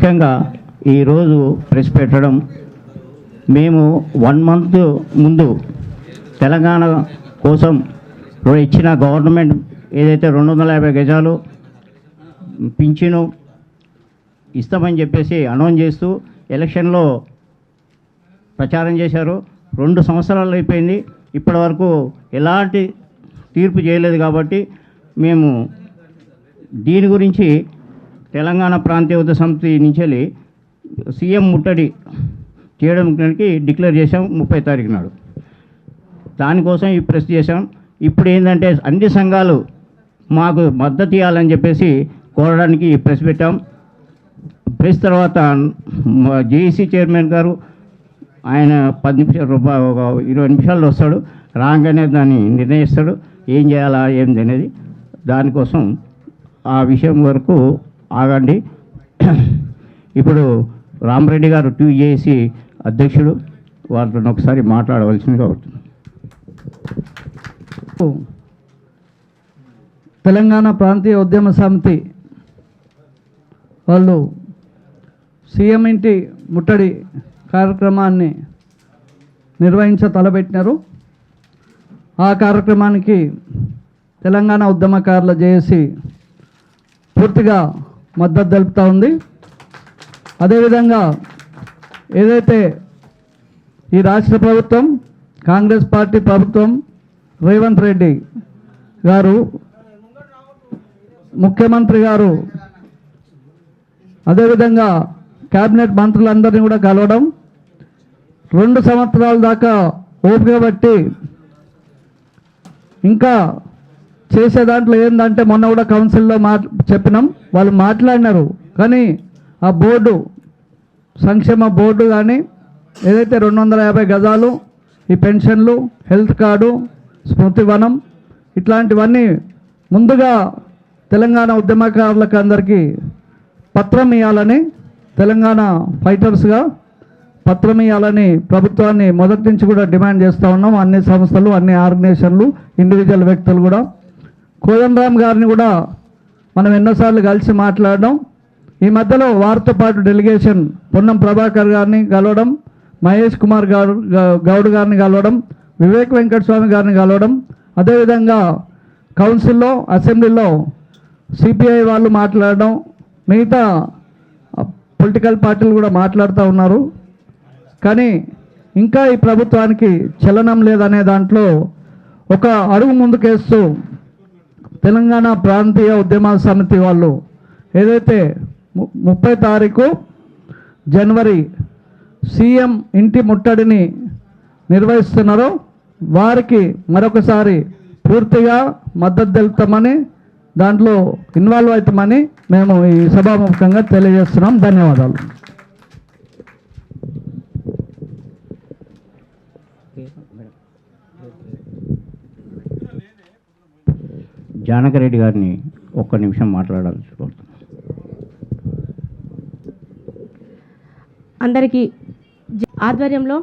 ముఖ్యంగా ఈరోజు ప్రెస్ పెట్టడం, మేము 1 month ముందు తెలంగాణ కోసం ఇచ్చిన గవర్నమెంట్ ఏదైతే 250 గజాలు పింఛను ఇస్తామని చెప్పేసి అనౌన్స్ చేస్తూ ఎలక్షన్లో ప్రచారం చేశారు. 2 సంవత్సరాలు అయిపోయింది, ఇప్పటి వరకు ఎలాంటి తీర్పు చేయలేదు. కాబట్టి మేము దీని గురించి తెలంగాణ ప్రాంతీయ ఉద్యమ సమితి నుంచి సీఎం ముట్టడి చేయడానికి డిక్లేర్ చేసాం 30 తారీఖు నాడు. దానికోసం ఈ ప్రెస్ చేసాం. ఇప్పుడు ఏంటంటే అన్ని సంఘాలు మాకు మద్దతు ఇవ్వాలని చెప్పేసి కోరడానికి ఈ ప్రెస్ పెట్టాం. ప్రెస్ తర్వాత జేఏసీ చైర్మన్ గారు ఆయన 10 నిమిషాలు 20 నిమిషాల్లో వస్తాడు. రాగానే దాన్ని నిర్ణయిస్తాడు ఏం చేయాలా ఏంది అనేది. దానికోసం ఆ విషయం వరకు ఆగండి. ఇప్పుడు రామరెడ్డి గారు జేఏసీ అధ్యక్షుడు, వారితో ఒకసారి మాట్లాడవలసిందిగా అవుతుంది. తెలంగాణ ప్రాంతీయ ఉద్యమ సమితి వాళ్ళు సీఎం ఇంటి ముట్టడి కార్యక్రమాన్ని తలపెట్టినారు. ఆ కార్యక్రమానికి తెలంగాణ ఉద్యమకారుల జేఏసీ పూర్తిగా మద్దతు తెలుపుతూ ఉంది. అదేవిధంగా ఏదైతే ఈ రాష్ట్ర ప్రభుత్వం, కాంగ్రెస్ పార్టీ ప్రభుత్వం, రేవంత్ రెడ్డి గారు ముఖ్యమంత్రి గారు, అదేవిధంగా క్యాబినెట్ మంత్రులందరినీ కూడా కలవడం, 2 సంవత్సరాల దాకా ఓపిక బట్టి ఇంకా చేసే దాంట్లో ఏంటంటే మొన్న కూడా కౌన్సిల్లో చెప్పినాం, వాళ్ళు మాట్లాడినారు. కానీ ఆ బోర్డు, సంక్షేమ బోర్డు కానీ ఏదైతే 250 గజాలు, ఈ పెన్షన్లు, హెల్త్ కార్డు, స్మృతి వనం ఇట్లాంటివన్నీ ముందుగా తెలంగాణ ఉద్యమకారులకు అందరికీ పత్రం ఇవ్వాలని, తెలంగాణ ఫైటర్స్గా పత్రం ఇవ్వాలని ప్రభుత్వాన్ని మొదటి నుంచి కూడా డిమాండ్ చేస్తూ ఉన్నాం. అన్ని సంస్థలు, అన్ని ఆర్గనైజేషన్లు, ఇండివిజువల్ వ్యక్తులు కూడా. కోదండరామ్ గారిని కూడా మనం ఎన్నోసార్లు కలిసి మాట్లాడడం. ఈ మధ్యలో వారితో పాటు డెలిగేషన్ పొన్నం ప్రభాకర్ గారిని కలవడం, మహేష్ కుమార్ గౌడ్ గారిని కలవడం, వివేక్ వెంకటస్వామి గారిని కలవడం, అదేవిధంగా కౌన్సిల్లో, అసెంబ్లీలో సిపిఐ వాళ్ళు మాట్లాడడం, మిగతా పొలిటికల్ పార్టీలు కూడా మాట్లాడుతూ ఉన్నారు. కానీ ఇంకా ఈ ప్రభుత్వానికి చలనం లేదనే దాంట్లో ఒక అడుగు ముందుకేస్తూ తెలంగాణ ప్రాంతీయ ఉద్యమ సమితి వాళ్ళు ఏదైతే 30 తారీఖు జనవరి సీఎం ఇంటి ముట్టడిని నిర్వహిస్తున్నారో వారికి మరొకసారి పూర్తిగా మద్దతు తెలుపుతామని, దాంట్లో ఇన్వాల్వ్ అవుతామని మేము ఈ సభాముఖంగా తెలియజేస్తున్నాం. ధన్యవాదాలు. జానకరెడ్డి గారిని 1 నిమిషం మాట్లాడాల్సి కోరుతున్నాను. అందరికీ ఆధ్వర్యంలో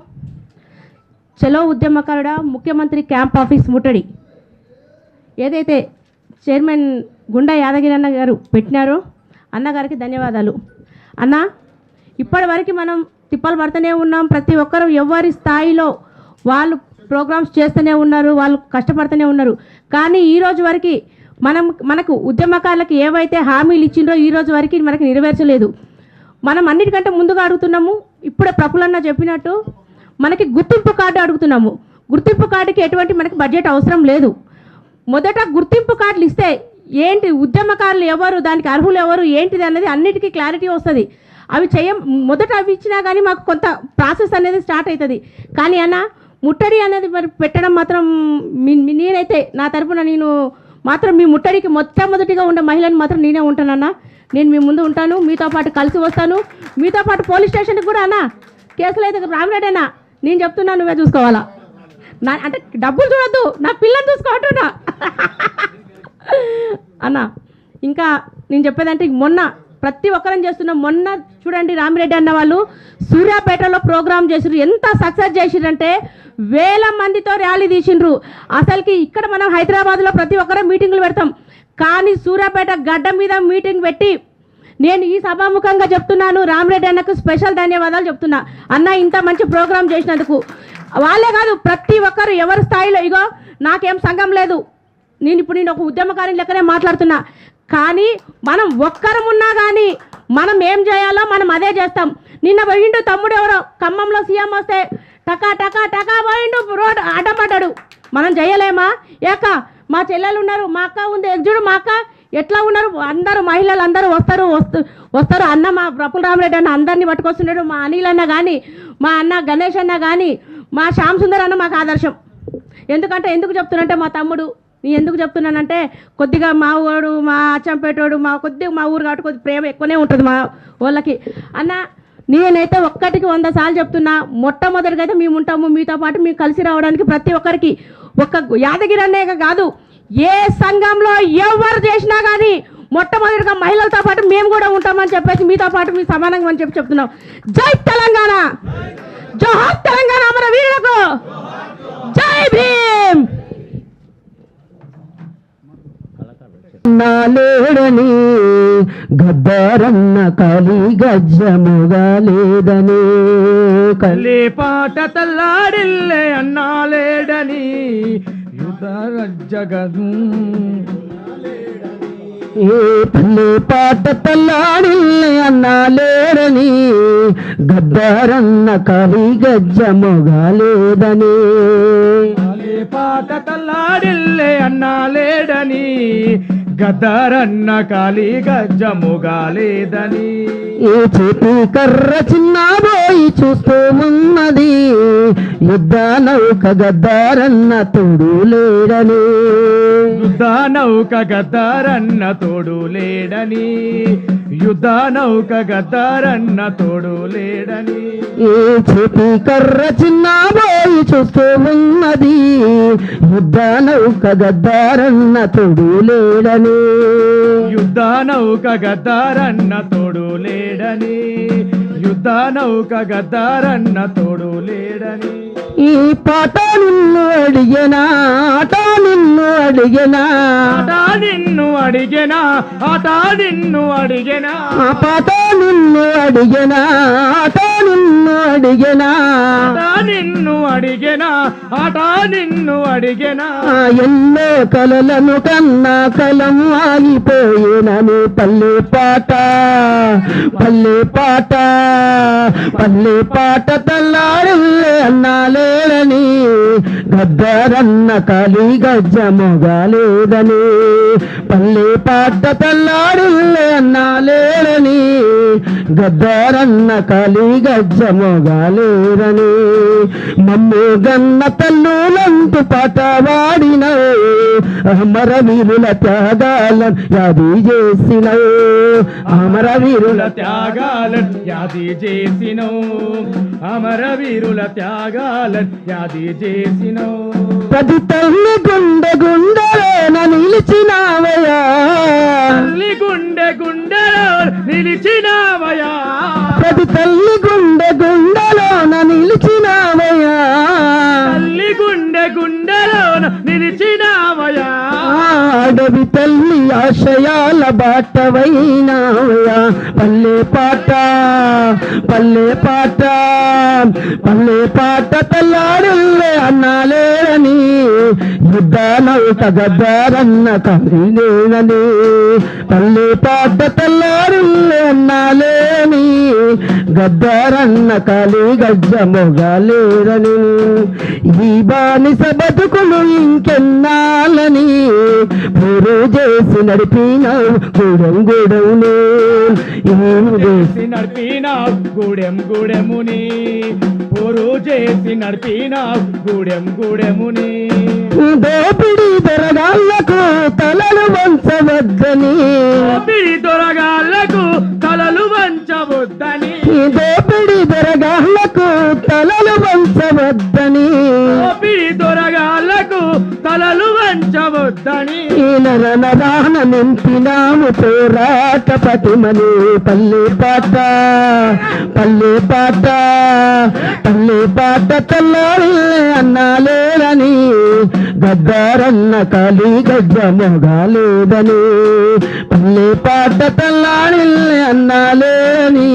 చలో ఉద్యమకారుడ ముఖ్యమంత్రి క్యాంప్ ఆఫీస్ ముట్టడి ఏదైతే చైర్మన్ గుండా యాదగిరి అన్న గారు పెట్టినారో అన్నగారికి ధన్యవాదాలు. అన్న, ఇప్పటి వరకు మనం తిప్పలు పడుతూనే ఉన్నాం. ప్రతి ఒక్కరు ఎవరి స్థాయిలో వాళ్ళు ప్రోగ్రామ్స్ చేస్తూనే ఉన్నారు, వాళ్ళు కష్టపడుతూనే ఉన్నారు. కానీ ఈరోజు వరకు మనకు ఉద్యమకారులకు ఏవైతే హామీలు ఇచ్చిండ్రో ఈరోజు వరకు మనకు నెరవేర్చలేదు. మనం అన్నిటికంటే ముందుగా అడుగుతున్నాము, ఇప్పుడే ప్రఫులన్న చెప్పినట్టు మనకి గుర్తింపు కార్డు అడుగుతున్నాము. గుర్తింపు కార్డుకి ఎటువంటి మనకి బడ్జెట్ అవసరం లేదు. మొదట గుర్తింపు కార్డులు ఇస్తే ఏంటి, ఉద్యమకారులు ఎవరు, దానికి అర్హులు ఎవరు, ఏంటిది అనేది అన్నిటికీ క్లారిటీ వస్తుంది. అవి మొదట అవి ఇచ్చినా కానీ మాకు కొంత ప్రాసెస్ అనేది స్టార్ట్ అవుతుంది. కానీ అన్న, ముట్టడి అనేది మరి పెట్టడం మాత్రం నేనైతే నా తరపున నేను మాత్రం మీ ముట్టడికి మొట్టమొదటిగా ఉండే మహిళని మాత్రం నేనే ఉంటానన్నా. నేను మీ ముందు ఉంటాను, మీతో పాటు కలిసి వస్తాను, మీతో పాటు పోలీస్ స్టేషన్కి కూడా అన్న కేసులు అయితే రామరెడ్డేనా నేను చెప్తున్నా, నువ్వే చూసుకోవాలా. అంటే డబ్బులు చూడొద్దు, నా పిల్లని చూసుకోవట్టున్నా అన్న. ఇంకా నేను చెప్పేదంటే మొన్న ప్రతి ఒక్కరం చేస్తున్నాం. మొన్న చూడండి, రామిరెడ్డి అన్న వాళ్ళు సూర్యాపేటలో ప్రోగ్రామ్ చేసిర్రు. ఎంత సక్సెస్ చేసిర్రంటే 1000 మందితో ర్యాలీ తీసిండ్రు. అసలుకి ఇక్కడ మనం హైదరాబాద్లో ప్రతి ఒక్కరం మీటింగులు పెడతాం, కానీ సూర్యాపేట గడ్డ మీద మీటింగ్ పెట్టి నేను ఈ సభాముఖంగా చెప్తున్నాను, రామరెడ్డి అన్నకు స్పెషల్ ధన్యవాదాలు చెప్తున్నా. అన్న ఇంత మంచి ప్రోగ్రాం చేసినందుకు. వాళ్ళే కాదు, ప్రతి ఒక్కరు ఎవరి స్థాయిలో, ఇగో నాకేం సంఘం లేదు, నేను ఒక ఉద్యమకారిని లెక్కనే మాట్లాడుతున్నా, కానీ మనం ఒక్కరం ఉన్నా కానీ మనం ఏం చేయాలో మనం అదే చేస్తాం. నిన్న పోయిండు తమ్ముడు ఎవరో ఖమ్మంలో సీఎం వస్తే టకా టకా టకా పోయిండు, రోడ్ అడ్డపడ్డాడు. మనం చేయలేమా? ఏక మా చెల్లెలు ఉన్నారు, మా అక్క ఉంది, ఎగ్జుడు మా అక్క ఎట్లా ఉన్నారు, అందరూ మహిళలు అందరూ వస్తారు. అన్న మా ప్రఫుల్ రామరెడ్డి అన్న అందరినీ పట్టుకొస్తున్నాడు. మా అనిల్ అన్న కానీ, మా అన్న గణేష్ అన్న కానీ, మా శ్యామ్ సుందర్ అన్న మాకు ఆదర్శం. ఎందుకు చెప్తున్నానంటే మా తమ్ముడు, నేను ఎందుకు చెప్తున్నానంటే కొద్దిగా మా ఊరు, మా అచ్చంపేటోడు, కొద్దిగా మా ఊరు కాబట్టి కొద్దిగా ప్రేమ ఎక్కువనే ఉంటుంది మా వాళ్ళకి. అన్న నేనైతే ఒక్కటికి 100 సార్లు చెప్తున్నా, మొట్టమొదటిగా అయితే మేము ఉంటాము, మీతో పాటు మేము కలిసి రావడానికి ప్రతి ఒక్కరికి. ఒక్క యాదగిరి అన్నే కాదు, ఏ సంఘంలో ఎవరు చేసినా కానీ మొట్టమొదటిగా మహిళలతో పాటు మేము కూడా ఉంటామని చెప్పేసి మీతో పాటు మీ సమానంగా అని చెప్తున్నాం. జై తెలంగాణ, జోహార్ తెలంగాణ, అమర వీరులకు జై భీమ్. నాలేడని గద్దరన్న కలి గజ్జముగా లేదని కలి పాట తల్లాడిల్లే అన్నాలేడని జగన్ ఏ పల్లె పాట తల్లాడిల్లే అన్నాలేడని గద్దరన్న కలి గజ్జముగా లేదని పాట తల్లాడిల్లే అన్నాలేడని గద్దరన్న కాలి గజ్జముగా లేదని ఈ చేతి కర్ర చిన్నబోయి చూస్తూ ఉన్నది యుద్ధ నౌక గద్దరన్న తోడు లేడని యుద్ధ నౌక గద్దరన్న తోడు లేడని యుద్ధ నౌక గద్దరన్న తోడు లేడని ఈ చేతి కర్ర చిన్నబోయి చూస్తూ ఉన్నది యుద్ధ నౌక గద్దరన్న తోడు లేడని యుద్ధ నౌక గద్దరన్న తోడు లేడని యుద్ధ నౌక గద్దరన్న తోడు లేడని ఈ పాట నిన్ను అడిగనా ఆట నిన్ను అడిగనా ఆట నిన్ను అడిగనా ఆట నిన్ను అడిగనా ఆ పాట నిన్ను అడిగనా ఆట నిన్ను అడిగనా ఆట నిన్ను అడిగనా ఆట నిన్ను అడిగనా ఎన్నో కలలను కన్నా కలం ఆగిపోయినని పల్లె పాట పల్లె పాట పల్లె పాట తల్లాడిల్లే అన్నాలేడని గద్దరన్న కాలి గజ్జముగా లేదని పల్లె పాట తల్లాడిల్లే అన్నాలేడని గద్దరన్న కాలి గజ్జముగా లేదని మమ్ము గన్న తల్లులంటూ పాట వాడినవు అమర వీరుల త్యాగాలను యాది చేసినవు అమర వీరుల త్యాగాలను యాది చేసినవు అమర వీరుల త్యాగాలను యాది చేసినవు ప్రతి తల్లి గుండె గుండెలోన నిలిచినావయా తల్లి గుండె గుండెలో నిలిచినావయా ప్రతి తల్లి గుండె గుండెలోన నిలిచినావయా తల్లి గుండె గుండెలోన నిలిచినావయా అడవి తల్లి ఆశయాల బాటవైనావయా పల్లె పాట పల్లె పాట పల్లె పాట తల్లాడిల్లే అన్నాలేడని యుద్ధ నౌక గద్దరన్న కలిగేనని పల్లె పాట తల్లాడిల్లే అన్నాలేని గద్దరన్న కాలి గజ్జముగా లేరని ఈ బానిస బతుకులు ఇంకెన్నాలని పూరు చేసి నడిపినావు గూడెం గూడెముని చేసి నడిపినావు గూడెం గూడెముని పూరు చేసి నడిపినావు గూడెం గూడెముని దోపిడి దొరగాళ్లకు తలలు వంచవద్దని దోపిడి దొరగాళ్లకు తలలు వంచవద్దని దోపిడి దొరగాళ్లకు తలలు వంచవద్దని దోపిడి దొరగాళ్లకు తలలు వంచవద్దని నరనరాన నింపినాము పోరాట పటిమని పల్లె పాట పల్లె పాట పల్లె పాట తల్లాడిల్లే అన్నాలేడని గద్దారన్న కాలి గజ్జ మొగాలేదని పల్లె పాట తల్లాడిల్లే అన్నాలేని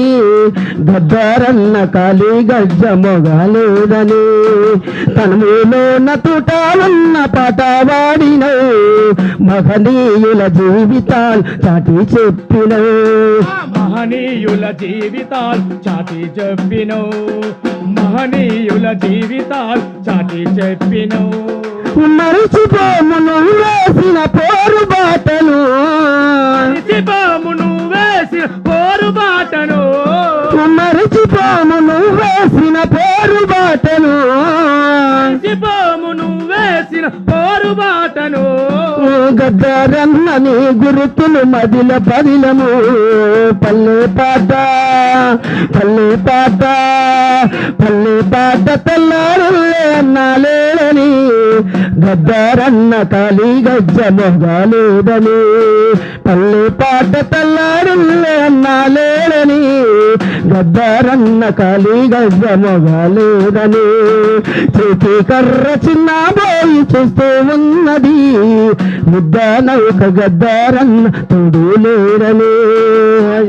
గద్దారన్న కాలి గజ్జ మొగాలేదని తనములో నతుట ఉన్న పాట వాడినవు మహనీయుల జీవితాలు చాటి చెప్పినవు మహనీయుల జీవితాలు చాటి చెప్పినవు మహనీయుల జీవితాలు చాటి చెప్పినవు మరిచిపోమును వేసిన పోరు బాటను మరిచిపోమును వేసిన పోరు బాటను మరిచిపోమును వేసిన పోరు బాటను మరిచిపోమును వేసిన పోరు బాటను గద్దారన్న నీ గురుతులు మదిల పదిలము పల్లె పాట పల్లె పాట పల్లె పాట తెల్లారులే అన్నాలేని గద్దారన్న కాలి గజ్జ మొగాలేదని పల్లె పాట తెల్లారులే అన్నాలేని గద్దారన్న కాలి గజ్జ మొగాలేదని చేతి కర్ర చిన్న పోయి చూస్తూ ఉన్నది ముద్ద నౌక గద్దారన్న తోడు లేరని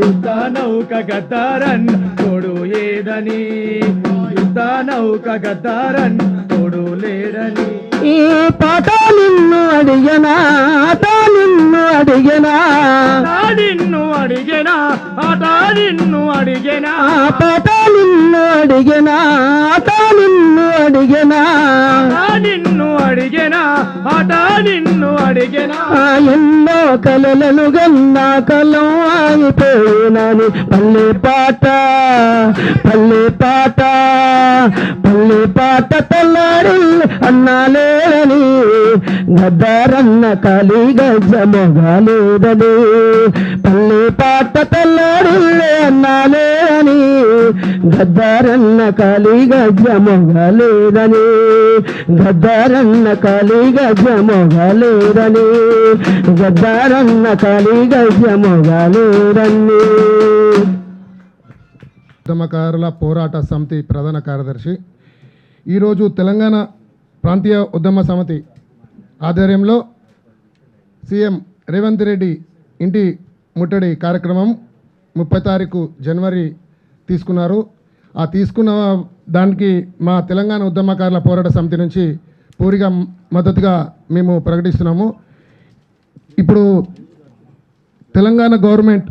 యుద్ధ నౌక గద్దారన్ తోడు ఏదని యుద్ధ నౌక గద్దారన్ తోడు లేరని ఈ పాట నిన్ను అడిగనా ఆట నిన్ను అడిగనా నిన్ను అడిగేనా ఆట నిన్ను అడిగేనా పాట నిన్ను అడిగనా ఆట నిన్ను అడిగనా నిన్ను అడిగేనా ఆట నిన్ను అడిగేనా ఎన్నో కలలను గన్నా కలం ఆగిపోయినని పల్లె పాట పల్లె పాట పల్లె పాట తెల్లారి అన్నాలేని గద్దారన్న కాలి గజ్జ మొగాలేదని పల్లె పాట తెల్లారిల్లే అన్నాలేని గద్దారన్న కాలి గజ్జ మొగాలేదని గద్దారన్న కాలి గజ్జ మొగాలేదని గద్దారన్న కాలి గజ్జ మొగాలేదని. ఉద్యమకారుల పోరాట సమితి ప్రధాన కార్యదర్శి. ఈరోజు తెలంగాణ ప్రాంతీయ ఉద్యమ సమితి ఆధ్వర్యంలో సీఎం రేవంత్ రెడ్డి ఇంటి ముట్టడి కార్యక్రమం 30 తారీఖు జనవరి తీసుకున్నారు. ఆ తీసుకున్న దానికి మా తెలంగాణ ఉద్యమకారుల పోరాట సమితి నుంచి పూర్తిగా మద్దతుగా మేము ప్రకటిస్తున్నాము. ఇప్పుడు తెలంగాణ గవర్నమెంట్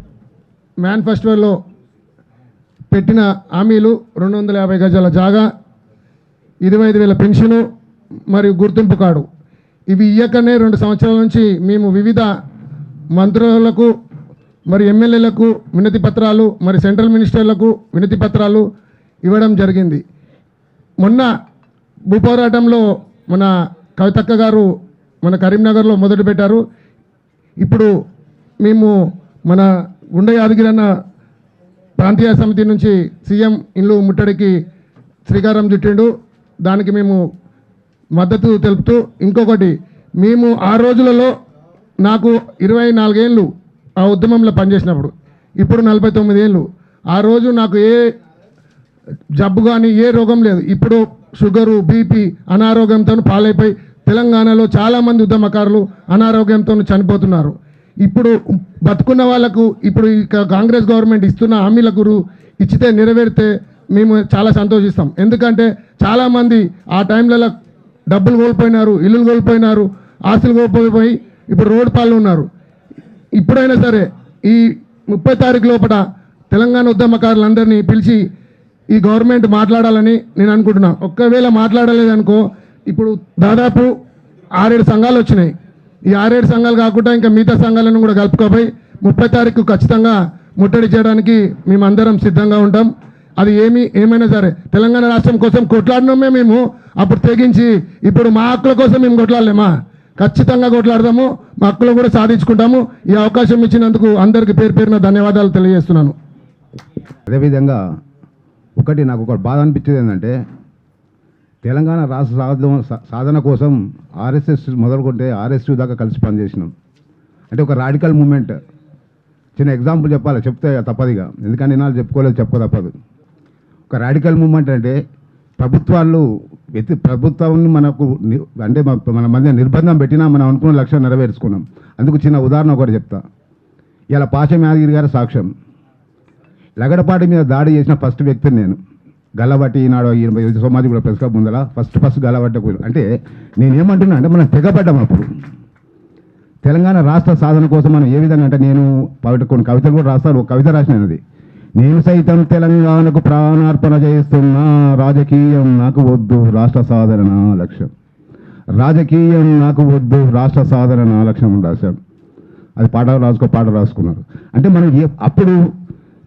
మేనిఫెస్టోలో పెట్టిన హామీలు 250 గజాల జాగా, 25,000 పెన్షను మరియు గుర్తింపు కార్డు ఇవి ఇయ్యకనే 2 సంవత్సరాల నుంచి మేము వివిధ మంత్రులకు మరి ఎమ్మెల్యేలకు వినతి పత్రాలు మరి సెంట్రల్ మినిస్టర్లకు వినతి పత్రాలు ఇవ్వడం జరిగింది. మొన్న భూపోరాటంలో మన కవితక్క గారు మన కరీంనగర్లో మొదలుపెట్టారు. ఇప్పుడు మేము మన గుండె యాదగిరన్న ప్రాంతీయ సమితి నుంచి సీఎం ఇల్లు ముట్టడికి శ్రీకారం చుట్టిండు. దానికి మేము మద్దతు తెలుపుతూ ఇంకొకటి మేము ఆ రోజులలో నాకు 24 ఏళ్ళు ఆ ఉద్యమంలో పనిచేసినప్పుడు, ఇప్పుడు 49 ఏళ్ళు. ఆ రోజు నాకు ఏ జబ్బు కానీ ఏ రోగం లేదు. ఇప్పుడు షుగరు బీపీ అనారోగ్యంతో పాలైపోయి తెలంగాణలో చాలామంది ఉద్యమకారులు అనారోగ్యంతో చనిపోతున్నారు. ఇప్పుడు బతుకున్న వాళ్ళకు ఇప్పుడు కాంగ్రెస్ గవర్నమెంట్ ఇస్తున్న హామీలకు ఇచ్చితే నెరవేరితే మేము చాలా సంతోషిస్తాం. ఎందుకంటే చాలామంది ఆ టైంలలో డబ్బులు కోల్పోయినారు, ఇల్లులు కోల్పోయినారు, ఆస్తులు కోల్పోయి ఇప్పుడు రోడ్డు పాలు ఉన్నారు. ఇప్పుడైనా సరే ఈ 30 తారీఖు లోపల తెలంగాణ ఉద్యమకారులందరినీ పిలిచి ఈ గవర్నమెంట్ మాట్లాడాలని నేను అనుకుంటున్నాను. ఒక్కవేళ మాట్లాడలేదనుకో ఇప్పుడు దాదాపు 6-7 సంఘాలు వచ్చినాయి. ఈ 6-7 సంఘాలు కాకుండా ఇంకా మిగతా సంఘాలను కూడా కలుపుకోపోయి 30 తారీఖు ఖచ్చితంగా ముట్టడి చేయడానికి మేమందరం సిద్ధంగా ఉంటాం. అది ఏమైనా సరే తెలంగాణ రాష్ట్రం కోసం కొట్లాడినామే మేము. అప్పుడు తెగించి ఇప్పుడు మా హక్కుల కోసం మేము కొట్లాడలేమా? ఖచ్చితంగా కొట్లాడదాము, మా హక్కులు కూడా సాధించుకుంటాము. ఈ అవకాశం ఇచ్చినందుకు అందరికీ పేరు పేరున ధన్యవాదాలు తెలియజేస్తున్నాను. అదేవిధంగా నాకు ఒక బాధ అనిపించేది ఏంటంటే తెలంగాణ రాష్ట్ర సాధన కోసం ఆర్ఎస్ఎస్ మొదలుకుంటే ఆర్ఎస్యు దాకా కలిసి పనిచేసినాం. అంటే ఒక రాడికల్ మూమెంట్. చిన్న ఎగ్జాంపుల్ చెప్పాలి, చెప్తే తప్పదిగా, ఎందుకంటే నాకు చెప్పుకోలేదు, తప్పదు. ఒక రాడికల్ మూమెంట్ అంటే ప్రభుత్వాలు ప్రభుత్వాన్ని మనకు అంటే మన మధ్య నిర్బంధం పెట్టినా మనం అనుకున్న లక్ష్యం నెరవేర్చుకున్నాం. అందుకు చిన్న ఉదాహరణ ఒకటి చెప్తా. ఇలా పాషం యాదగిరి గారి సాక్ష్యం. లగడపాటి మీద దాడి చేసిన ఫస్ట్ వ్యక్తిని నేను. గల్లబట్టి ఈనాడు సమాజం కూడా ప్రెస్ క్లబ్ ముందర ఫస్ట్ గల్లబట్టకు. అంటే నేనేమంటున్నా అంటే మనం తెగబడ్డాం. అప్పుడు తెలంగాణ రాష్ట్ర సాధన కోసం మనం ఏ విధంగా అంటే నేను కొన్ని కవితలు కూడా రాస్తాను. ఒక కవిత రాసినది, నేను సైతం తెలంగాణకు ప్రాణార్పణ చేస్తున్నా, రాజకీయం నాకు వద్దు రాష్ట్ర సాధన నా లక్ష్యం, రాజకీయం నాకు వద్దు రాష్ట్ర సాధన నా లక్ష్యం రాశాడు. అది పాట రాసుకున్నారు. అంటే మనం అప్పుడు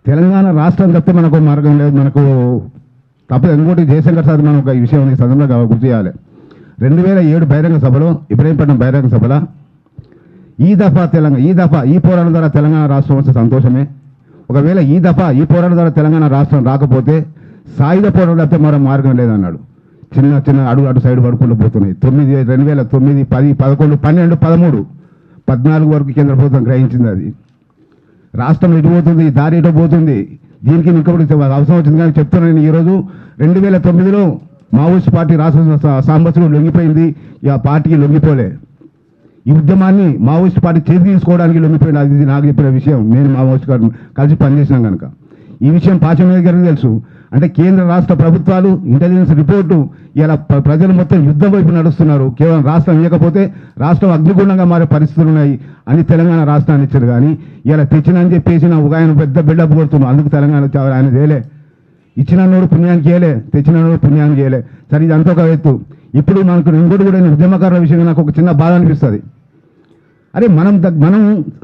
తెలంగాణ రాష్ట్రం తప్పితే మనకు మార్గం లేదు, మనకు తప్పదు. ఇంకోటి జయశంకర్ సార్ మనం ఒక విషయం ఈ సందర్భంగా గుర్తు చేయాలి. 2007 బహిరంగ సభలో, ఇబ్రహీంపట్నం బహిరంగ సభలో ఈ దఫా ఈ పోరాటం ద్వారా తెలంగాణ రాష్ట్రం వస్తే సంతోషమే. ఒకవేళ ఈ పోరాటం ద్వారా తెలంగాణ రాష్ట్రం రాకపోతే సాయుధ పోరాటం తప్పితే మరో మార్గం లేదన్నాడు. చిన్న అటు సైడ్ పడుకుంటూ పోతున్నాయి. 2009, 10, 11, 12, 13, 14 వరకు కేంద్ర ప్రభుత్వం గ్రహించింది. అది రాష్ట్రం ఎటు పోతుంది, దారి ఎటు పోతుంది, దీనికి ఇంకొకటి అవసరం వచ్చింది. కానీ చెప్తున్నాను, ఈరోజు 2009లో మావోయిస్ట్ పార్టీ రాష్ట్ర సాంబశివుడు లొంగిపోయింది, ఆ పార్టీకి లొంగిపోలే. ఈ ఉద్యమాన్ని మావోయిస్ట్ పార్టీ చేతి తీసుకోవడానికి లొంగిపోయింది. అది నాకు చెప్పిన విషయం. నేను మావోయిస్ట్ గారు కలిసి పనిచేసినాం కనుక ఈ విషయం పాచమయ్య గారికి తెలుసు. అంటే కేంద్ర రాష్ట్ర ప్రభుత్వాలు ఇంటెలిజెన్స్ రిపోర్టు ఇలా ప్రజలు మొత్తం యుద్ధం వైపు నడుస్తున్నారు. కేవలం రాష్ట్రం ఇవ్వకపోతే రాష్ట్రం అగ్నిగుండంగా మారే పరిస్థితులు ఉన్నాయి అని తెలంగాణ రాష్ట్రాన్ని ఇచ్చారు. కానీ ఇలా తెచ్చినని చెప్పేసి ఒక ఆయన పెద్ద బిల్డప్ కొడుతున్నాం. అందుకు తెలంగాణ ఆయన చేయలే. ఇచ్చినోడు పుణ్యానికి చేయలే, తెచ్చినోడు పుణ్యానికి చేయలే. సరే, ఇది అంతా ఒక ఎత్తు. ఇప్పుడు మనకు ఇంకోటి కూడా ఉద్యమకారుల విషయంగా నాకు ఒక చిన్న బాధ అనిపిస్తుంది. అరే మనం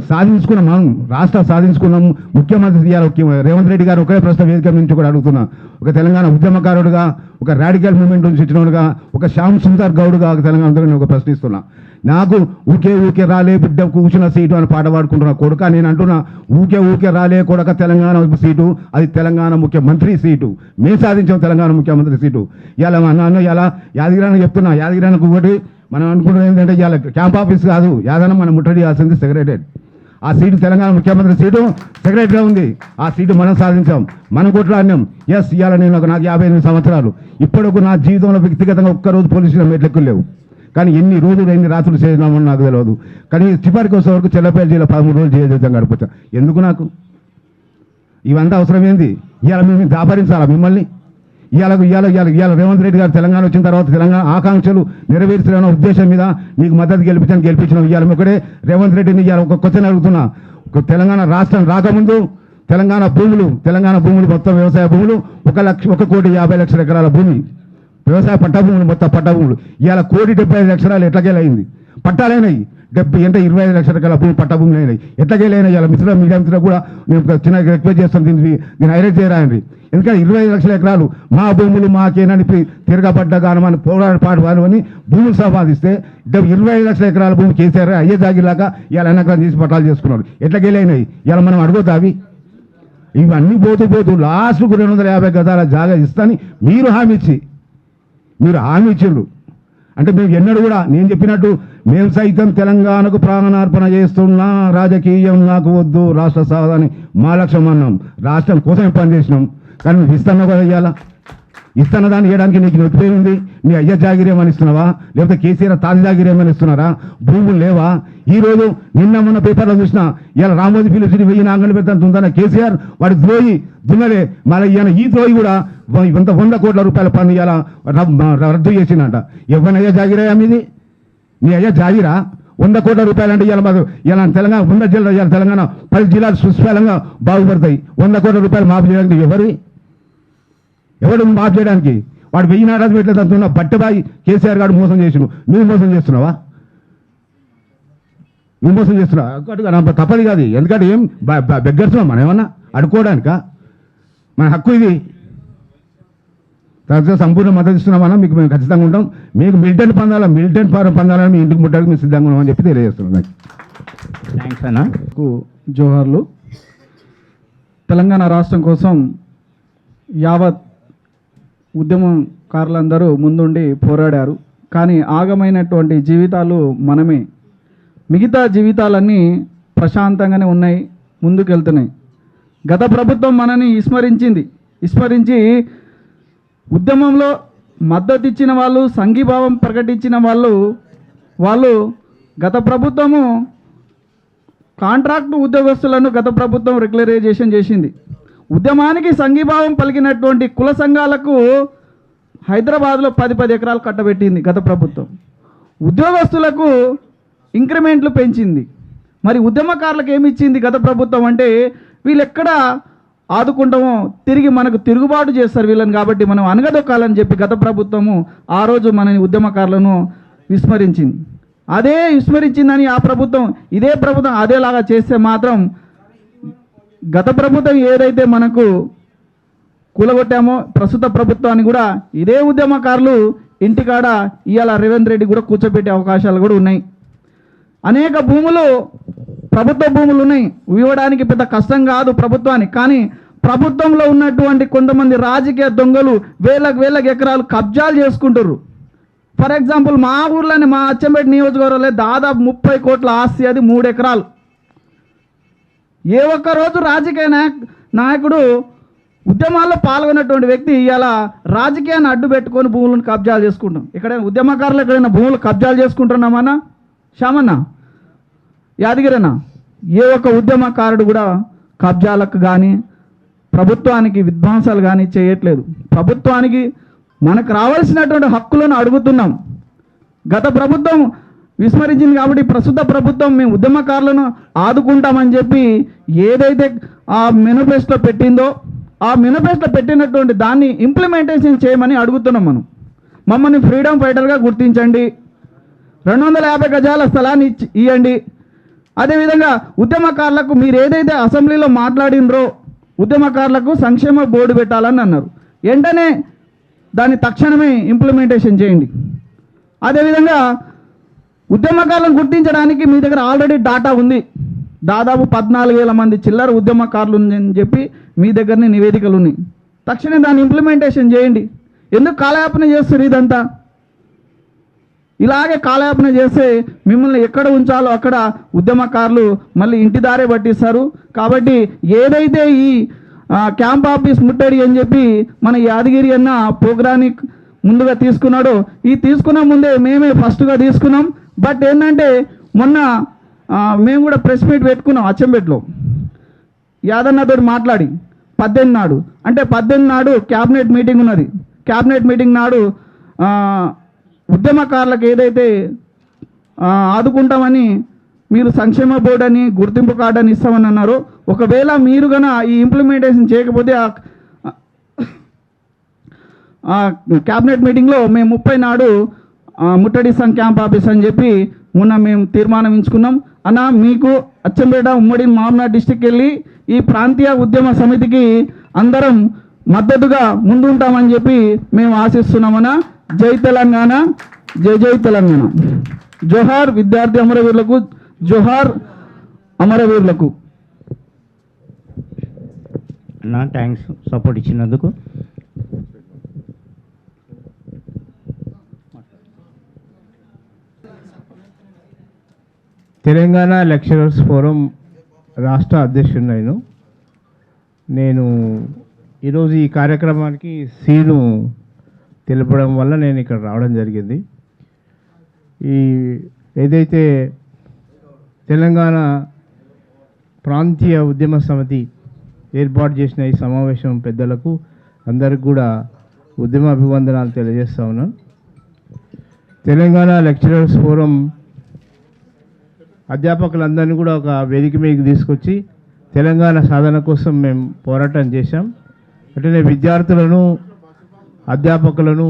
సాధించుకున్నాం, మనం రాష్ట్రం సాధించుకున్నాం. ముఖ్యమంత్రి రేవంత్ రెడ్డి గారు ఒకే ప్రశ్న వేదిక నుంచి కూడా అడుగుతున్నా. ఒక తెలంగాణ ఉద్యమకారుడుగా, ఒక రాడికల్ మూవ్మెంట్ నుంచి ఇచ్చినోడుగా, ఒక శ్యామ్ సుందర్ గౌడ్గా తెలంగాణ నేను ఒక ప్రశ్నిస్తున్నా. నాకు ఊకే రాలే బిడ్డ కూర్చున్న సీటు అని పాట పాడుకుంటున్నా కొడుక. నేను అంటున్నా, ఊకే రాలే కొడక తెలంగాణ సీటు, అది తెలంగాణ ముఖ్యమంత్రి సీటు. మేము సాధించాం తెలంగాణ ముఖ్యమంత్రి సీటు. ఇలా అన్న ఇలా యాదగిరానికి చెప్తున్నా. యాదగిరానికి ఒకటి మనం అనుకుంటున్నది ఏంటంటే, ఇవాళ క్యాంప్ ఆఫీస్ కాదు, యాదగిరి మనం ముట్టడి చేయాల్సింది సెక్రటరీ. ఆ సీటు తెలంగాణ ముఖ్యమంత్రి సీటు సెక్రటరీగా ఉంది. ఆ సీటు మనం సాధించాం, మనం కొట్లాడినాం. ఎస్, ఇవాళ నేను నాకు 58 సంవత్సరాలు. ఇప్పటికు నా జీవితంలో వ్యక్తిగతంగా ఒక్కరోజు పోలీస్ స్టేషన్ మెట్లెక్కులు లేవు. కానీ ఎన్ని రోజులు ఎన్ని రాత్రులు చేసినామని నాకు తెలియదు. కానీ చివరికి వచ్చే వరకు చెల్లపల్లి జిల్లా 13 రోజులు జీవితం గడిపోతాం. ఎందుకు నాకు ఇవంతా అవసరం ఏంది? ఇవాళ మేము దాపరించాలా మిమ్మల్ని? ఇవాళ రేవంత్ రెడ్డి గారు తెలంగాణ వచ్చిన తర్వాత తెలంగాణ ఆకాంక్షలు నెరవేర్చాలన్న ఉద్దేశం మీద నీకు మద్దతు గెలిపించినాం. ఇవాళ ఒకటే రేవంత్ రెడ్డిని ఇవాళ ఒక క్వశ్చన్ అడుగుతున్నా. తెలంగాణ రాష్ట్రం రాకముందు తెలంగాణ భూములు మొత్తం వ్యవసాయ భూములు 1,50,00,000 ఎకరాల భూమి, వ్యవసాయ పట్టభూములు, మొత్తం పట్టభూములు ఇవాళ 1,75,00,000 ఎట్లాగేలైంది. పట్టాలైనాయి 25 లక్షల ఎకరాల భూమి పట్టభూములు అయినాయి. ఎట్లాగేలైనా ఇవాళ మీడియా మిత్రులు కూడా నేను చిన్న రిక్వెస్ట్ చేస్తాను, దీన్ని హైలైట్ చేయరాయండి. ఎందుకంటే 25 లక్షల ఎకరాలు మా భూములు మాకేనని తిరగబడ్డగాను మన పోరాటపాటు వారు అని భూములు సంపాదిస్తే 25 లక్షల ఎకరాల భూమి కేసీఆర్ అయ్యే జాగిలాగా ఇవాళ ఎన్నకరం తీసి పట్టాలు చేసుకున్నారు. ఎట్లాగేలైనాయి ఇవాళ మనం అడుగుతా అవి. ఇవన్నీ పోతూ లాస్ట్కు 250 గదాల జాగా ఇస్తాని మీరు హామీ ఇచ్చిండ్రు. అంటే మేము ఎన్నడూ కూడా నేను చెప్పినట్టు మేము సైతం తెలంగాణకు ప్రాణార్పణ చేస్తున్నా, రాజకీయం నాకు వద్దు రాష్ట్ర సాధన మా లక్ష్యం అన్నాం. రాష్ట్రం కోసం పనిచేసినాం. కానీ నువ్వు ఇస్తున్నావు కదా, ఇస్తున్న దాన్ని ఇవ్వడానికి నీకు నొప్పి ఉంది. నీ అయ్య జాగిరేమని ఇస్తున్నావా, లేకపోతే కేసీఆర్ తాజా జాగిరేమని ఇస్తున్నారా? భూములు లేవా? ఈరోజు నిన్న మొన్న పేపర్లో చూసిన ఇలా రామోజీ ఫిలిప్స్ని 1000 నాంగలు పెడతాను తుందన్న కేసీఆర్, వాడి ద్రోహి దున్నలే. మళ్ళీ ఈయన ఈ ద్రోహి కూడా 100 కోట్ల రూపాయల పన్ను ఇలా రద్దు చేసిందంట. ఎవరినయ్యా జాగిరా మీది? నీ అయ్యా జాగిరా? 100 కోట్ల రూపాయలు అంటే ఇలా తెలంగాణ 100 జిల్లా, ఇవాళ తెలంగాణ 10 జిల్లాలు సుస్ఫలంగా బాగుపడతాయి. 100 కోట్ల రూపాయలు మాఫీ చేయడానికి ఎవడు మాఫ్ చేయడానికి? వాడు 1000 నారాజు పెట్టలేదంటున్నా బట్టబాయి కేసీఆర్ గారు మోసం చేసిను. నువ్వు మోసం చేస్తున్నావా? తప్పది కాదు. ఎందుకంటే ఏం బెగ్గర్స్తున్నాం మనం ఏమన్నా అడుకోవడానిక? మన హక్కు ఇది. తరచుగా సంపూర్ణ మద్దతు ఇస్తున్నామన్నా మీకు మేము ఖచ్చితంగా ఉంటాం. మీకు మిలిటెంట్ పందాలని మీ ఇంటికి ముట్టడానికి మేము సిద్ధంగా ఉన్నామని చెప్పి తెలియజేస్తున్నాం. థ్యాంక్స్ అన్న. జోహార్లు. తెలంగాణ రాష్ట్రం కోసం యావత్ ఉద్యమకారులందరూ ముందుండి పోరాడారు. కానీ ఆగమైనటువంటి జీవితాలు మనమే. మిగతా జీవితాలన్నీ ప్రశాంతంగానే ఉన్నాయి, ముందుకెళ్తున్నాయి. గత ప్రభుత్వం మనని విస్మరించి ఉద్యమంలో మద్దతు ఇచ్చిన వాళ్ళు, సంఘీభావం ప్రకటించిన వాళ్ళు గత ప్రభుత్వము కాంట్రాక్టు ఉద్యోగస్తులను గత ప్రభుత్వం రెగ్యులరైజేషన్ చేసింది. ఉద్యమానికి సంఘీభావం పలికినటువంటి కుల సంఘాలకు హైదరాబాద్లో 10 ఎకరాలు కట్టబెట్టింది గత ప్రభుత్వం. ఉద్యోగస్తులకు ఇంక్రిమెంట్లు పెంచింది. మరి ఉద్యమకారులకు ఏమి ఇచ్చింది గత ప్రభుత్వం అంటే, వీళ్ళు ఎక్కడ ఆదుకుంటామో తిరిగి మనకు తిరుగుబాటు చేస్తారు వీళ్ళని, కాబట్టి మనం అనగదొక్కాలని చెప్పి గత ప్రభుత్వము ఆ రోజు మన ఉద్యమకారులను విస్మరించింది. అదే విస్మరించిందని ఆ ప్రభుత్వం ఇదే ప్రభుత్వం అదేలాగా చేస్తే మాత్రం గత ప్రభుత్వం ఏదైతే మనకు కూలగొట్టామో ప్రస్తుత ప్రభుత్వాన్ని కూడా ఇదే ఉద్యమకారులు ఇంటికాడ ఇవాళ రేవంత్ రెడ్డి కూడా కూర్చోబెట్టే అవకాశాలు కూడా ఉన్నాయి. అనేక భూములు ప్రభుత్వ భూములు ఉన్నాయి, ఇవ్వడానికి పెద్ద కష్టం కాదు ప్రభుత్వానికి. కానీ ప్రభుత్వంలో ఉన్నటువంటి కొంతమంది రాజకీయ దొంగలు వేలకు ఎకరాలు కబ్జాలు చేసుకుంటారు. ఫర్ ఎగ్జాంపుల్ మా ఊర్లోనే, మా అచ్చంపేట నియోజకవర్గంలో దాదాపు 30 కోట్ల ఆస్తి, అది 3 ఎకరాలు. ఏ ఒక్క రోజు రాజకీయ నాయకుడు ఉద్యమాల్లో పాల్గొన్నటువంటి వ్యక్తి ఇలా రాజకీయాన్ని అడ్డు పెట్టుకొని భూములను కబ్జాలు చేసుకుంటాం. ఎక్కడైనా ఉద్యమకారులు ఎక్కడైనా భూములు కబ్జాలు చేసుకుంటున్నామన్నా శ్యామన్నా, యాదగిరన్నా, ఏ ఒక్క ఉద్యమకారుడు కూడా కబ్జాలకు కానీ ప్రభుత్వానికి విధ్వంసాలు కానీ చేయట్లేదు. ప్రభుత్వానికి మనకు రావాల్సినటువంటి హక్కులను అడుగుతున్నాం. గత ప్రభుత్వం విస్మరించింది కాబట్టి ప్రస్తుత ప్రభుత్వం మేము ఉద్యమకారులను ఆదుకుంటామని చెప్పి ఏదైతే ఆ మేనిఫెస్టోలో పెట్టిందో ఆ మేనిఫెస్టోలో పెట్టినటువంటి దాన్ని ఇంప్లిమెంటేషన్ చేయమని అడుగుతున్నాం. మమ్మల్ని ఫ్రీడమ్ ఫైటర్గా గుర్తించండి, 250 గజాల స్థలాన్ని ఇవ్వండి. అదేవిధంగా ఉద్యమకారులకు మీరు ఏదైతే అసెంబ్లీలో మాట్లాడినరో ఉద్యమకారులకు సంక్షేమ బోర్డు పెట్టాలని అన్నారు. వెంటనే దాన్ని తక్షణమే ఇంప్లిమెంటేషన్ చేయండి. అదేవిధంగా ఉద్యమకారులను గుర్తించడానికి మీ దగ్గర ఆల్రెడీ డాటా ఉంది. దాదాపు 14,000 మంది చిల్లర ఉద్యమకారులు అని చెప్పి మీ దగ్గరనే నివేదికలు ఉన్నాయి. తక్షణమే దాన్ని ఇంప్లిమెంటేషన్ చేయండి. ఎందుకు కాలయాపన చేస్తారు? ఇదంతా ఇలాగే కాలయాపన చేస్తే మిమ్మల్ని ఎక్కడ ఉంచాలో అక్కడ ఉద్యమకారులు మళ్ళీ ఇంటి దారే పట్టిస్తారు. కాబట్టి ఏదైతే ఈ క్యాంప్ ఆఫీస్ ముట్టడి అని చెప్పి మన యాదగిరి అన్న ప్రోగ్రాన్ని ముందుగా తీసుకున్నాడో, ఈ తీసుకున్న ముందే మేమే ఫస్ట్గా తీసుకున్నాం. బట్ ఏంటంటే మొన్న మేము కూడా ప్రెస్ మీట్ పెట్టుకున్నాం అచ్చంపేటలో. యాదన్నతో మాట్లాడి 18 నాడు, అంటే 18 నాడు క్యాబినెట్ మీటింగ్ ఉన్నది. క్యాబినెట్ మీటింగ్ నాడు ఉద్యమకారులకు ఏదైతే ఆదుకుంటామని మీరు సంక్షేమ బోర్డు అని గుర్తింపు కార్డు అని ఇస్తామని అన్నారో, ఒకవేళ మీరు కన్నా ఈ ఇంప్లిమెంటేషన్ చేయకపోతే ఆ క్యాబినెట్ మీటింగ్లో మేము 30 నాడు ముట్టడి క్యాంప్ ఆఫీస్ అని చెప్పి మొన్న మేము తీర్మానం ఎంచుకున్నాం. అన్న మీకు అచ్చంపేట ఉమ్మడి మామనాడు డిస్టిక్ వెళ్ళి ఈ ప్రాంతీయ ఉద్యమ సమితికి అందరం మద్దతుగా ముందుంటామని చెప్పి మేము ఆశిస్తున్నామన్నా. జై తెలంగాణ, జై జై తెలంగాణ. జోహార్ విద్యార్థి అమరవీరులకు, జోహార్ అమరవీరులకు. అన్న థ్యాంక్స్ సపోర్ట్ ఇచ్చినందుకు. తెలంగాణ లెక్చరర్స్ ఫోరం రాష్ట్ర అధ్యక్షుడు నేను ఈరోజు ఈ కార్యక్రమానికి సీను తెలపడం వల్ల నేను ఇక్కడ రావడం జరిగింది. ఈ ఏదైతే తెలంగాణ ప్రాంతీయ ఉద్యమ సమితి ఏర్పాటు చేసిన ఈ సమావేశం పెద్దలకు అందరికి కూడా ఉద్యమ అభివందనాలు తెలియజేస్తా ఉన్నాను. తెలంగాణ లెక్చరర్స్ ఫోరం అధ్యాపకులందరినీ కూడా ఒక వేదిక మీదకి తీసుకొచ్చి తెలంగాణ సాధన కోసం మేము పోరాటం చేశాం. అట్లనే విద్యార్థులను, అధ్యాపకులను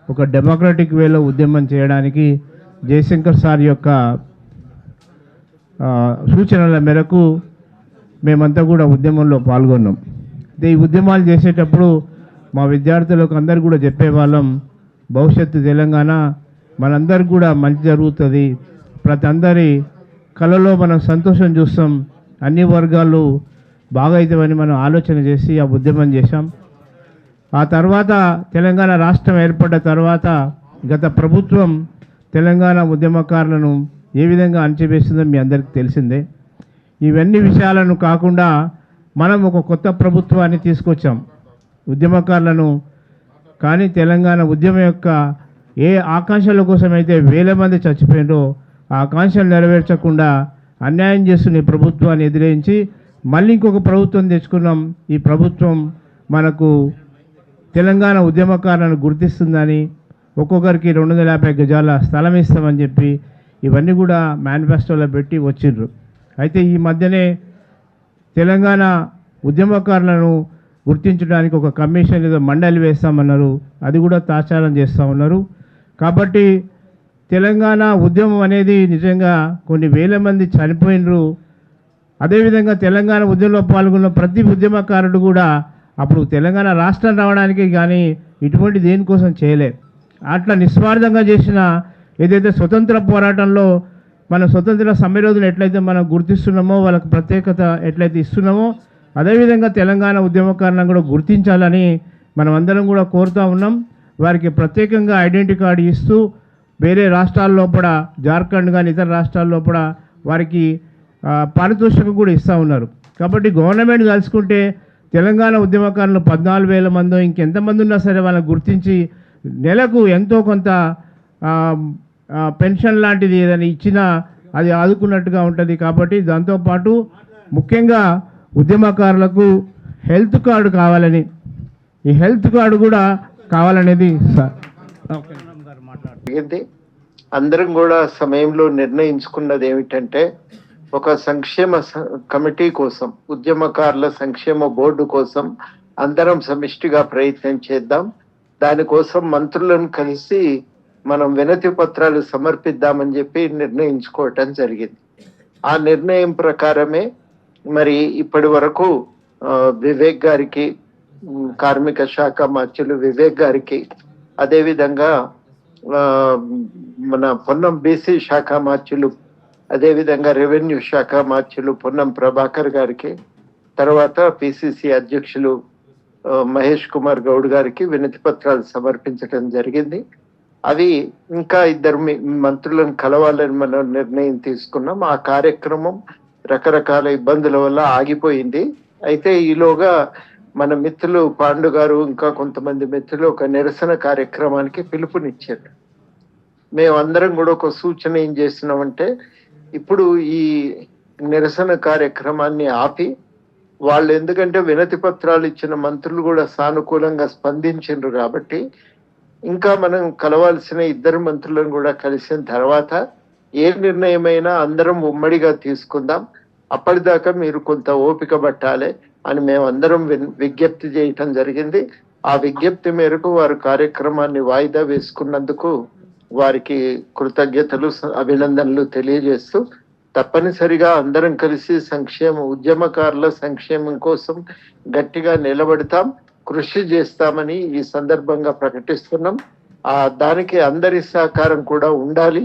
ఒక డెమోక్రటిక్ వేలో ఉద్యమం చేయడానికి జయశంకర్ సార్ యొక్క సూచనల మేరకు మేమంతా కూడా ఉద్యమంలో పాల్గొన్నాం. ఈ ఉద్యమాలు చేసేటప్పుడు మా విద్యార్థులకు అందరు కూడా చెప్పేవాళ్ళం, భవిష్యత్తు తెలంగాణ మనందరికి కూడా మంచి జరుగుతుంది, ప్రతి అందరి కళలో మనం సంతోషం చూస్తాం, అన్ని వర్గాలు బాగా అవుతామని మనం ఆలోచన చేసి ఆ ఉద్యమం చేశాం. ఆ తర్వాత తెలంగాణ రాష్ట్రం ఏర్పడ్డ తర్వాత గత ప్రభుత్వం తెలంగాణ ఉద్యమకారులను ఏ విధంగా అణచివేస్తుందో మీ అందరికీ తెలిసిందే. ఇవన్నీ విషయాలను కాకుండా మనం ఒక కొత్త ప్రభుత్వాన్ని తీసుకొచ్చాం. ఉద్యమకారులను కానీ తెలంగాణ ఉద్యమం యొక్క ఏ ఆకాంక్షల కోసమైతే వేల మంది చచ్చిపోయిందో ఆ ఆకాంక్షలు నెరవేర్చకుండా అన్యాయం చేస్తున్న ఈ ప్రభుత్వాన్ని ఎదిరించి మళ్ళీ ఇంకొక ప్రభుత్వం తెచ్చుకున్నాం. ఈ ప్రభుత్వం మనకు తెలంగాణ ఉద్యమకారులను గుర్తిస్తుందని, ఒక్కొక్కరికి 250 గజాల స్థలం ఇస్తామని చెప్పి ఇవన్నీ కూడా మేనిఫెస్టోలో పెట్టి వచ్చిండ్రు. అయితే ఈ మధ్యనే తెలంగాణ ఉద్యమకారులను గుర్తించడానికి ఒక కమిషన్ ఏదో మండలి వేస్తామన్నారు, అది కూడా తాచారం చేస్తూ ఉన్నారు. కాబట్టి తెలంగాణ ఉద్యమం అనేది నిజంగా కొన్ని వేల మంది చనిపోయినరు. అదేవిధంగా తెలంగాణ ఉద్యమంలో పాల్గొన్న ప్రతి ఉద్యమకారుడు కూడా అప్పుడు తెలంగాణ రాష్ట్రం రావడానికి కానీ ఇటువంటి దేనికోసం చేయలే. అట్లా నిస్వార్థంగా చేసిన ఏదైతే స్వతంత్ర పోరాటంలో మన స్వతంత్ర సమరయోధులు ఎట్లయితే మనం గుర్తిస్తున్నామో, వాళ్ళకి ప్రత్యేకత ఎట్లయితే ఇస్తున్నామో, అదేవిధంగా తెలంగాణ ఉద్యమకారులను కూడా గుర్తించాలని మనం అందరం కూడా కోరుతూ ఉన్నాం. వారికి ప్రత్యేకంగా ఐడెంటిటీ కార్డు ఇస్తూ వేరే రాష్ట్రాల్లో కూడా, జార్ఖండ్ కానీ ఇతర రాష్ట్రాల్లో కూడా వారికి పారితోషికం కూడా ఇస్తూ ఉన్నారు. కాబట్టి గవర్నమెంట్ కలుసుకుంటే తెలంగాణ ఉద్యమకారులు 14,000 మందో ఇంకెంతమంది ఉన్నా సరే వాళ్ళని గుర్తించి నెలకు ఎంతో కొంత పెన్షన్ లాంటిది ఏదైనా ఇచ్చినా అది ఆదుకున్నట్టుగా ఉంటుంది. కాబట్టి దాంతోపాటు ముఖ్యంగా ఉద్యమకారులకు హెల్త్ కార్డు కావాలని, ఈ హెల్త్ కార్డు కూడా కావాలనేది అందరం కూడా సమయంలో నిర్ణయించుకున్నది ఏమిటంటే, ఒక సంక్షేమ కమిటీ కోసం, ఉద్యమకారుల సంక్షేమ బోర్డు కోసం అందరం సమిష్టిగా ప్రయత్నం చేద్దాం. దానికోసం మంత్రులను కలిసి మనం వినతి పత్రాలు సమర్పిద్దామని చెప్పి నిర్ణయించుకోవటం జరిగింది. ఆ నిర్ణయం ప్రకారమే మరి ఇప్పటి వరకు వివేక్ గారికి, కార్మిక శాఖ మంత్రులు వివేక్ గారికి, అదేవిధంగా మన పొన్నం బీసీ శాఖ మంత్రులు, అదేవిధంగా రెవెన్యూ శాఖ మంత్రులు పొన్నం ప్రభాకర్ గారికి, తర్వాత పిసిసి అధ్యక్షులు మహేష్ కుమార్ గౌడ్ గారికి వినతి పత్రాలు సమర్పించడం జరిగింది. అవి ఇంకా 2 మంత్రులను కలవాలని మనం నిర్ణయం తీసుకున్నాం. ఆ కార్యక్రమం రకరకాల ఇబ్బందుల వల్ల ఆగిపోయింది. అయితే ఈలోగా మన మిత్రులు పాండు గారు, ఇంకా కొంతమంది మిత్రులు ఒక నిరసన కార్యక్రమానికి పిలుపునిచ్చారు. మేమందరం కూడా ఒక సూచన ఏం చేస్తున్నామంటే, ఇప్పుడు ఈ నిరసన కార్యక్రమాన్ని ఆపి, వాళ్ళు ఎందుకంటే వినతి పత్రాలు ఇచ్చిన మంత్రులు కూడా సానుకూలంగా స్పందించారు కాబట్టి, ఇంకా మనం కలవాల్సిన 2 మంత్రులను కూడా కలిసిన తర్వాత ఏ నిర్ణయమైనా అందరం ఉమ్మడిగా తీసుకుందాం, అప్పటిదాకా మీరు కొంత ఓపిక పట్టాలి అని మేమందరం విజ్ఞప్తి చేయటం జరిగింది. ఆ విజ్ఞప్తి మేరకు వారు కార్యక్రమాన్ని వాయిదా వేసుకున్నందుకు వారికి కృతజ్ఞతలు, అభినందనలు తెలియజేస్తూ, తప్పనిసరిగా అందరం కలిసి ఉద్యమకారుల సంక్షేమం కోసం గట్టిగా నిలబడతాం, కృషి చేస్తామని ఈ సందర్భంగా ప్రకటిస్తున్నాం. దానికి అందరి సహకారం కూడా ఉండాలి.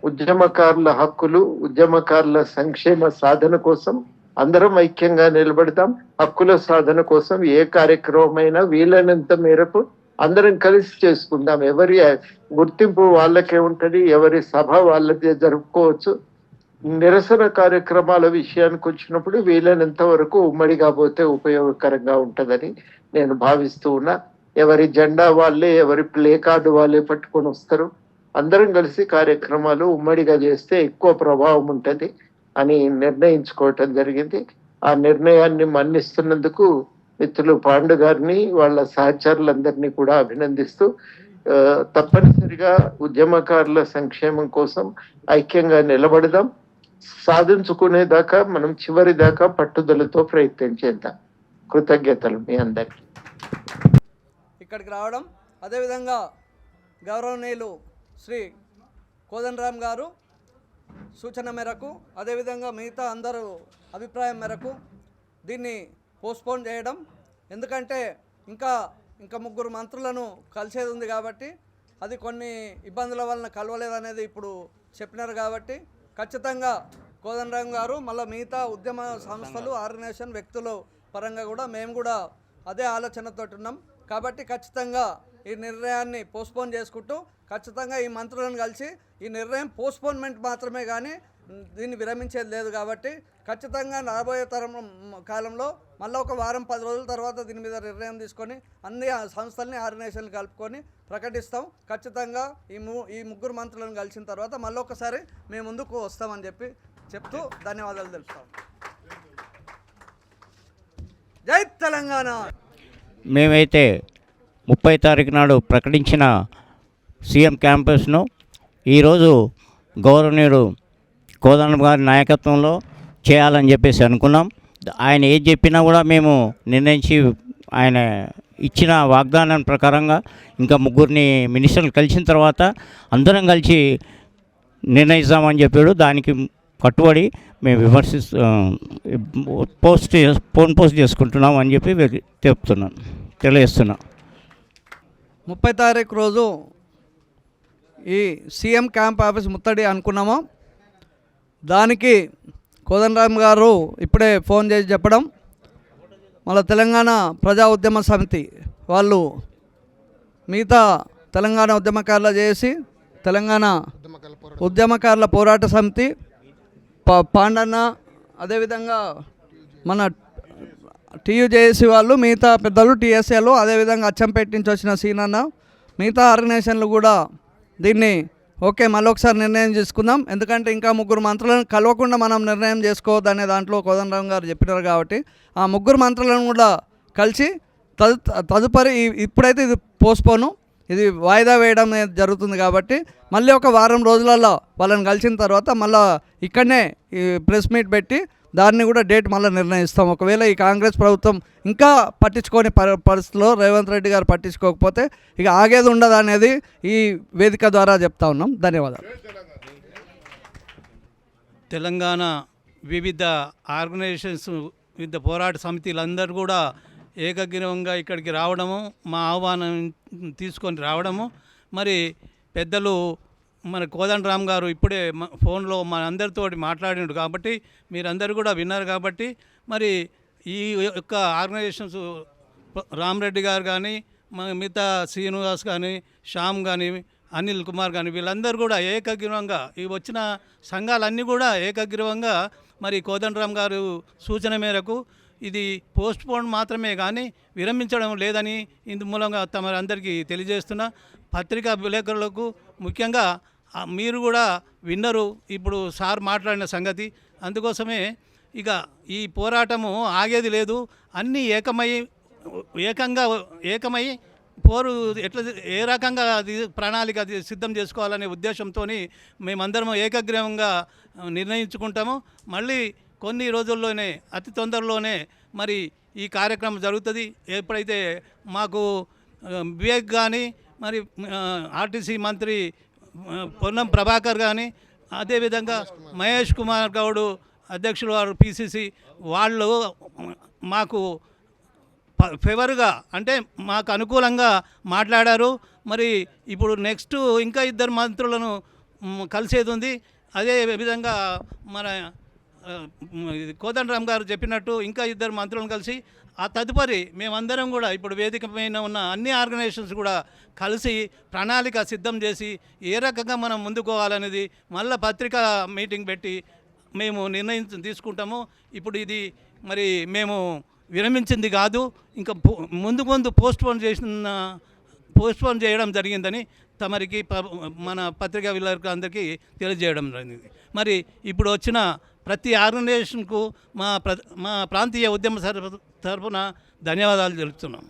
ఉద్యమకారుల హక్కులు, ఉద్యమకారుల సంక్షేమ సాధన కోసం అందరం ఐక్యంగా నిలబడతాం. హక్కుల సాధన కోసం ఏ కార్యక్రమమైనా వీలైనంత మేరకు అందరం కలిసి చేసుకుందాం. ఎవరి గుర్తింపు వాళ్ళకే ఉంటది, ఎవరి సభ వాళ్ళదే జరుపుకోవచ్చు. నిరసన కార్యక్రమాల విషయానికి వచ్చినప్పుడు వీలైనంత వరకు ఉమ్మడిగా పోతే ఉపయోగకరంగా ఉంటదని నేను భావిస్తూ ఉన్నా. ఎవరి జెండా వాళ్ళే, ఎవరి ప్లే కార్డు వాళ్ళే పట్టుకొని వస్తారు. అందరం కలిసి కార్యక్రమాలు ఉమ్మడిగా చేస్తే ఎక్కువ ప్రభావం ఉంటది అని నిర్ణయించుకోవటం జరిగింది. ఆ నిర్ణయాన్ని మన్నిస్తున్నందుకు మిత్రులు పాండు గారిని, వాళ్ళ సహచరులందరినీ కూడా అభినందిస్తూ, తప్పనిసరిగా ఉద్యమకారుల సంక్షేమం కోసం ఐక్యంగా నిలబడదాం. సాధించుకునేదాకా మనం చివరి దాకా పట్టుదలతో ప్రయత్నం చేద్దాం. కృతజ్ఞతలు మీ అందరికీ. ఇక్కడికి రావడం, అదేవిధంగా గౌరవనీయులు శ్రీ కోదండరామ్ గారు సూచన మేరకు, అదేవిధంగా మిగతా అందరూ అభిప్రాయం మేరకు దీన్ని పోస్ట్పోన్ చేయడం, ఎందుకంటే ఇంకా 3 మంత్రులను కలిసేది ఉంది కాబట్టి, అది కొన్ని ఇబ్బందుల వలన కలవలేదనేది ఇప్పుడు చెప్పినారు. కాబట్టి ఖచ్చితంగా కోదండరామ్ గారు, మళ్ళీ మిగతా ఉద్యమ సంస్థలు, ఆర్గనైజేషన్, వ్యక్తుల పరంగా కూడా మేము కూడా అదే ఆలోచనతో ఉన్నాం. కాబట్టి ఖచ్చితంగా ఈ నిర్ణయాన్ని పోస్ట్పోన్ చేసుకుంటూ, ఖచ్చితంగా ఈ మంత్రులను కలిసి ఈ నిర్ణయం పోస్ట్పోన్మెంట్ మాత్రమే కానీ దీన్ని విరమించేది లేదు కాబట్టి ఖచ్చితంగా రాబోయే కాలంలో మళ్ళీ ఒక వారం 10 రోజుల తర్వాత దీని మీద నిర్ణయం తీసుకొని అన్ని సంస్థల్ని ఆర్గనైజేషన్లు కలుపుకొని ప్రకటిస్తాం. ఖచ్చితంగా ఈ ముగ్గురు మంత్రులను కలిసిన తర్వాత మళ్ళీ ఒకసారి మేము ముందుకు వస్తామని చెప్తూ ధన్యవాదాలు తెలుపుతాం. జై తెలంగాణ. మేమైతే 30 తారీఖు నాడు ప్రకటించిన సీఎం క్యాంపస్ను ఈరోజు గౌరవనీయుడు కోదండరాం గారి నాయకత్వంలో చేయాలని చెప్పేసి అనుకున్నాం. ఆయన ఏది చెప్పినా కూడా మేము నిర్ణయించి ఆయన ఇచ్చిన వాగ్దానం ప్రకారంగా ఇంకా ముగ్గురిని మినిస్టర్లు కలిసిన తర్వాత అందరం కలిసి నిర్ణయిస్తామని చెప్పాడు. దానికి కట్టుబడి మేము పోస్ట్ చేసుకుంటున్నాం అని చెప్పి తెలియజేస్తున్నాం. 30 తారీఖు రోజు ఈ సీఎం క్యాంప్ ఆఫీస్ ముట్టడి అనుకున్నాము. దానికి కోదండరాం గారు ఇప్పుడే ఫోన్ చేసి చెప్పడం, మళ్ళీ తెలంగాణ ప్రజా ఉద్యమ సమితి వాళ్ళు మిగతా తెలంగాణ ఉద్యమకారులు చేసి తెలంగాణ ఉద్యమకారుల పోరాట సమితి పాండన్న, అదేవిధంగా మన టీయూజేఏసీ వాళ్ళు, మిగతా పెద్దలు టీఎస్ఏలు, అదేవిధంగా అచ్చంపేట నుంచి వచ్చిన సీనన్న, మిగతా ఆర్గనైజేషన్లు కూడా దీన్ని ఓకే మళ్ళీ ఒకసారి నిర్ణయం చేసుకుందాం, ఎందుకంటే ఇంకా ముగ్గురు మంత్రులను కలవకుండా మనం నిర్ణయం చేసుకోవద్దు అనే దాంట్లో కోదండరాం గారు చెప్పినారు. కాబట్టి ఆ ముగ్గురు మంత్రులను కూడా కలిసి తదుపరి ఇప్పుడైతే ఇది పోస్ట్పోను, ఇది వాయిదా వేయడం జరుగుతుంది. కాబట్టి మళ్ళీ ఒక వారం రోజులలో వాళ్ళని కలిసిన తర్వాత మళ్ళీ ఇక్కడనే ఈ ప్రెస్ మీట్ పెట్టి దాన్ని కూడా డేట్ మళ్ళీ నిర్ణయిస్తాం. ఒకవేళ ఈ కాంగ్రెస్ ప్రభుత్వం ఇంకా పట్టించుకోని పరిస్థితిలో రేవంత్ రెడ్డి గారు పట్టించుకోకపోతే ఇక ఆగేది ఉండదు అనేది ఈ వేదిక ద్వారా చెప్తా ఉన్నాం. ధన్యవాదాలు. తెలంగాణ వివిధ ఆర్గనైజేషన్స్, వివిధ పోరాట సమితిలందరూ కూడా ఏకగ్రీవంగా ఇక్కడికి రావడము, మా ఆహ్వానం తీసుకొని రావడము, మరి పెద్దలు మన కోదండరాం గారు ఇప్పుడే ఫోన్లో మన అందరితో మాట్లాడినాడు కాబట్టి మీరందరూ కూడా విన్నారు. కాబట్టి మరి ఈ యొక్క ఆర్గనైజేషన్స్ రామరెడ్డి గారు కానీ, మిగతా శ్రీనివాస్ కానీ, శ్యామ్ కానీ, అనిల్ కుమార్ కానీ వీళ్ళందరూ కూడా ఏకగ్రీవంగా ఈ వచ్చిన సంఘాలన్నీ కూడా ఏకగ్రీవంగా మరి కోదండరాం గారు సూచన మేరకు ఇది పోస్ట్ పోన్ మాత్రమే కానీ విరమించడం లేదని ఇందు మూలంగా తమరందరికీ తెలియజేస్తున్నా. పత్రికా విలేకరులకు ముఖ్యంగా మీరు కూడా విన్నరు ఇప్పుడు సార్ మాట్లాడిన సంగతి. అందుకోసమే ఇక ఈ పోరాటము ఆగేది లేదు, అన్నీ ఏకమై పోరు ఎట్లా ఏ రకంగా అది ప్రణాళిక అది సిద్ధం చేసుకోవాలనే ఉద్దేశంతో మేమందరం ఏకగ్రీవంగా నిర్ణయించుకుంటాము. మళ్ళీ కొన్ని రోజుల్లోనే అతి తొందరలోనే మరి ఈ కార్యక్రమం జరుగుతుంది. ఎప్పుడైతే మాకు వివేక్ కానీ, మరి ఆర్టీసీ మంత్రి పొన్నం ప్రభాకర్ కానీ, అదేవిధంగా మహేష్ కుమార్ గౌడ్ అధ్యక్షులు వారు పిసిసి వాళ్ళు మాకు ఫేవర్గా అంటే మాకు అనుకూలంగా మాట్లాడారు. మరి ఇప్పుడు నెక్స్ట్ ఇంకా 2 మంత్రులను కలిసేది ఉంది. అదే విధంగా మన కోదండరాం గారు చెప్పినట్టు ఇంకా 2 మంత్రులను కలిసి ఆ తదుపరి మేమందరం కూడా ఇప్పుడు వేదిక పైన ఉన్న అన్ని ఆర్గనైజేషన్స్ కూడా కలిసి ప్రణాళిక సిద్ధం చేసి ఏ రకంగా మనం ముందుకోవాలనేది మళ్ళీ పత్రికా మీటింగ్ పెట్టి మేము నిర్ణయం తీసుకుంటాము. ఇప్పుడు ఇది మరి మేము విరమించింది కాదు, ఇంకా ముందు పోస్ట్పోన్ చేయడం జరిగిందని తమరికి మన పత్రికా విలేకరులందరికీ తెలియజేయడం జరిగింది. మరి ఇప్పుడు వచ్చిన ప్రతి ఆర్గనైజేషన్కు మా ప్రాంతీయ ఉద్యమ తరఫున ధన్యవాదాలు తెలుపుతున్నాము.